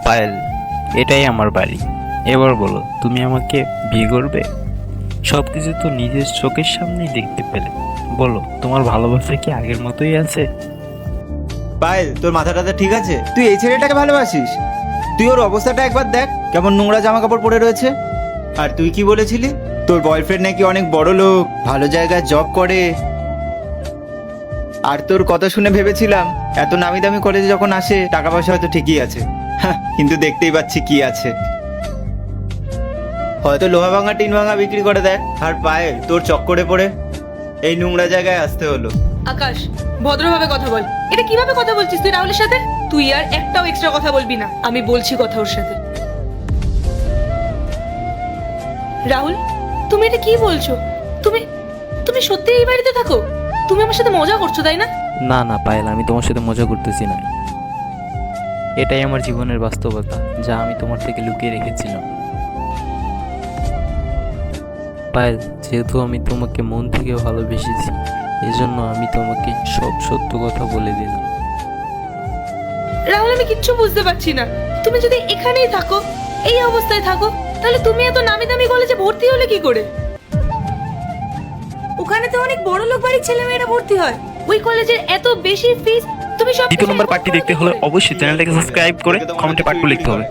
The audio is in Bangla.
পায়েল, এটাই আমার বাড়ি। এবার বলো, তুমি আমাকে বিয়ে করবে? সবকিছু তো নিজের চোখের সামনেই দেখতে পেলে। বলো, তোমার ভালোবাসা কি আগের মতোই আছে? পায়েল, তোর মাথাটাতে ঠিক আছে? তুই এই ছেলেটাকে ভালোবাসিস? তুই ওর অবস্থাটা একবার দেখ, কেমন নোংরা জামা কাপড় পরে রয়েছে। আর তুই কি বলেছিলি? তোর বয়ফ্রেন্ড নাকি অনেক বড় লোক, ভালো জায়গায় জব করে। আর তোর কথা শুনে ভেবেছিলাম এত নামি দামি কলেজে যখন আসে টাকা পয়সা হয়তো ঠিকই আছে। হ্যাঁ, কিন্তু দেখতেই পাচ্ছি কি আছে। হয়তো লোহা ভাঙা টিন ভাঙা বিক্রি করে দেয়। আর পায়েল, তোর চক্করে পড়ে এই নোংরা জায়গায় আসতে হলো। আকাশ, ভদ্রভাবে কথা বল। এটা কিভাবে কথা বলছিস তুই রাহুলের সাথে? তুই আর একটাও এক্সট্রা কথা বলবি না, আমি বলছি কথা ওর সাথে। রাহুল, তুমি এটা কি বলছো? তুমি তুমি সত্যি এই বাড়িতে থাকো? তুমি আমার সাথে মজা করছো, তাই না? না না পায়েল, আমি তোমার সাথে মজা করতেছি না। এটাই আমার জীবনের বাস্তবতা, যা আমি তোমার থেকে লুকিয়ে রেখেছিলাম। পায়েল, যেহেতু আমি তোমাকে মন থেকে ভালোবেসেছি, এজন্য আমি তোমাকে সব সত্য কথা বলে দিলাম। রাহুল, আমি কিচ্ছু বুঝতে পারছি না। তুমি যদি এখানেই থাকো, এই অবস্থায় থাকো, তাহলে তুমি এত নামি দামি কলেজে ভর্তি হলে কি করে? ওখানে তো অনেক বড় লোক বাড়ির ছেলেমেয়েরা ভর্তি হয়। ওই কলেজের এত বেশি ফিস, তুমি সব দ্বিতীয় নম্বর পার্টটি দেখতে হলে অবশ্যই চ্যানেলটাকে সাবস্ক্রাইব করে কমেন্টে পার্টগুলো লিখতে হবে।